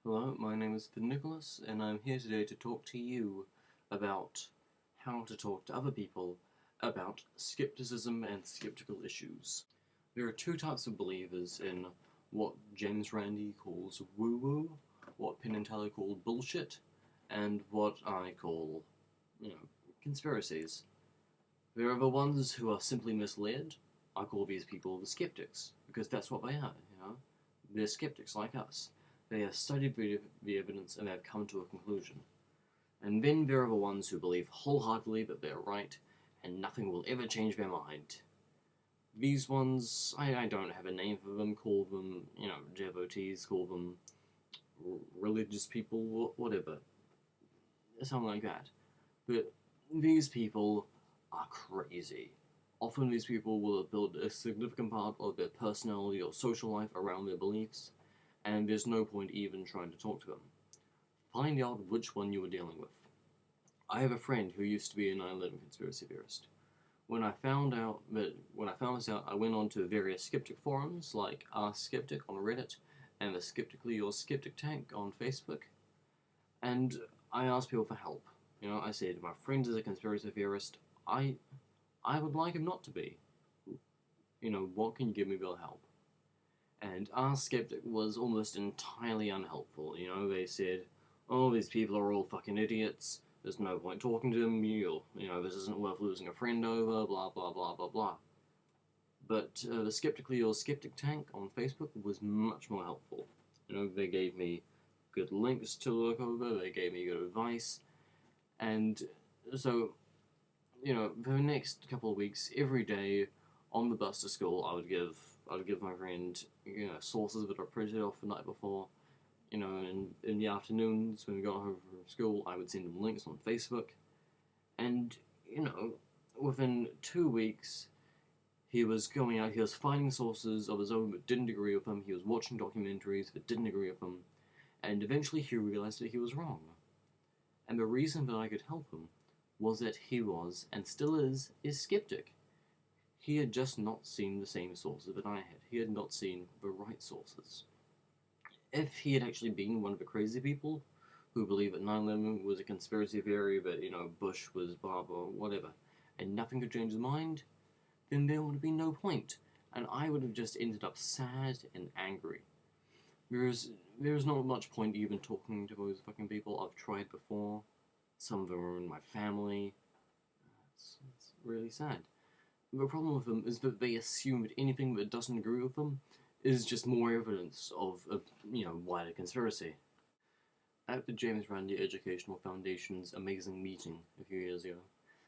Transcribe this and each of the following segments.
Hello, my name is Nicholas, and I'm here today to talk to you about how to talk to other people about skepticism and skeptical issues. There are two types of believers in what James Randi calls woo-woo, what Penn and Teller call bullshit, and what I call, conspiracies. There are the ones who are simply misled. I call these people the skeptics, because that's what they are. They're skeptics like us. They have studied the evidence and they have come to a conclusion. And then there are the ones who believe wholeheartedly that they're right and nothing will ever change their mind. These ones, I don't have a name for them, call them, devotees, call them religious people, whatever. Something like that. But these people are crazy. Often these people will have built a significant part of their personality or social life around their beliefs, and there's no point even trying to talk to them. Find out which one you are dealing with. I have a friend who used to be a 9/11 conspiracy theorist. When I found this out, I went on to various skeptic forums like Ask Skeptic on Reddit and the Skeptically Your Skeptic tank on Facebook, and I asked people for help. I said, my friend is a conspiracy theorist. I would like him not to be. What can you give me for help? And our skeptic was almost entirely unhelpful. They said, oh, these people are all fucking idiots. There's no point talking to them. This isn't worth losing a friend over, blah, blah, blah, blah, blah. But the Skeptically Your Skeptic tank on Facebook was much more helpful. They gave me good links to look over, they gave me good advice, and so, for the next couple of weeks, every day on the bus to school, I would give my friend, sources that I printed off the night before. In the afternoons when we got home from school, I would send him links on Facebook. And, within 2 weeks, he was going out, he was finding sources of his own that didn't agree with him, he was watching documentaries that didn't agree with him, and eventually he realized that he was wrong. And the reason that I could help him was that he was, and still is skeptic. He had just not seen the same sources that I had. He had not seen the right sources. If he had actually been one of the crazy people who believed that 9/11 was a conspiracy theory, that, Bush was blah blah, whatever, and nothing could change his mind, then there would have been no point, and I would have just ended up sad and angry. There's not much point even talking to those fucking people. I've tried before. Some of them are in my family. It's really sad. The problem with them is that they assume that anything that doesn't agree with them is just more evidence of a, wider conspiracy. At the James Randi Educational Foundation's amazing meeting a few years ago,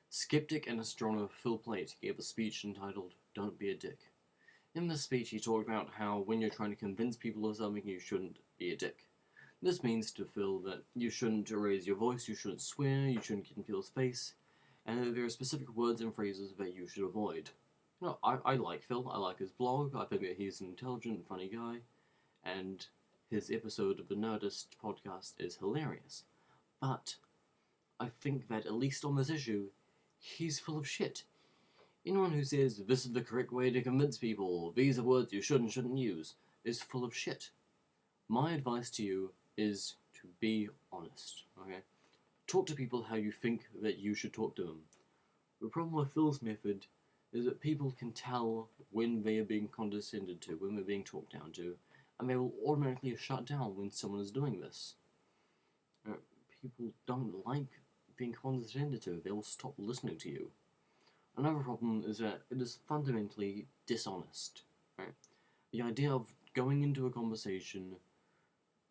skeptic and astronomer Plait gave a speech entitled "Don't Be a Dick." In this speech, he talked about how when you're trying to convince people of something, you shouldn't be a dick. This means to Phil that you shouldn't raise your voice, you shouldn't swear, you shouldn't get in people's face, and there are specific words and phrases that you should avoid. I like Phil, I like his blog, I think that he's an intelligent, funny guy, and his episode of the Nerdist podcast is hilarious. But I think that, at least on this issue, he's full of shit. Anyone who says, this is the correct way to convince people, these are words you shouldn't use, is full of shit. My advice to you is to be honest, okay? Talk to people how you think that you should talk to them. The problem with Phil's method is that people can tell when they are being condescended to, when they're being talked down to, and they will automatically shut down when someone is doing this. People don't like being condescended to. They will stop listening to you. Another problem is that it is fundamentally dishonest. Right? The idea of going into a conversation,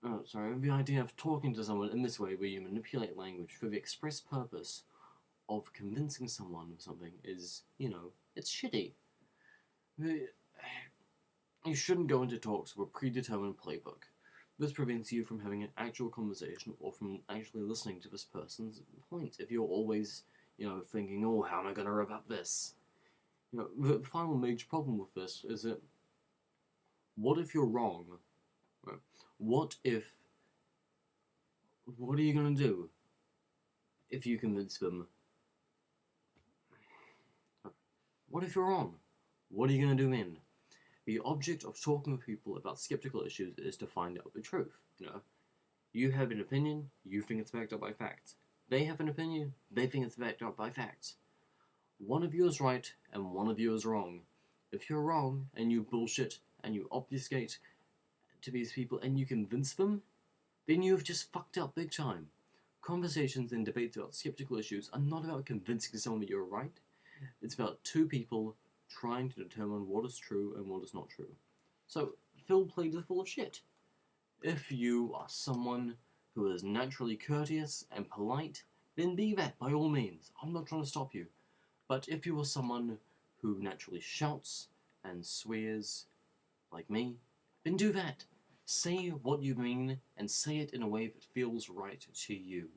the idea of talking to someone in this way where you manipulate language for the express purpose of convincing someone of something is, it's shitty. You shouldn't go into talks with a predetermined playbook. This prevents you from having an actual conversation or from actually listening to this person's point. If you're always, thinking, oh, how am I going to rebut this? The final major problem with this is that, what if you're wrong? Right? What are you going to do if you convince them? What if you're wrong? What are you going to do then? The object of talking with people about skeptical issues is to find out the truth, You have an opinion, you think it's backed up by facts. They have an opinion, they think it's backed up by facts. One of you is right, and one of you is wrong. If you're wrong, and you bullshit, and you obfuscate to these people, and you convince them, then you have just fucked up big time. Conversations and debates about skeptical issues are not about convincing someone that you're right. It's about two people trying to determine what is true and what is not true. So, Plait is full of shit. If you are someone who is naturally courteous and polite, then be that by all means. I'm not trying to stop you. But if you are someone who naturally shouts and swears, like me, then do that. Say what you mean and say it in a way that feels right to you.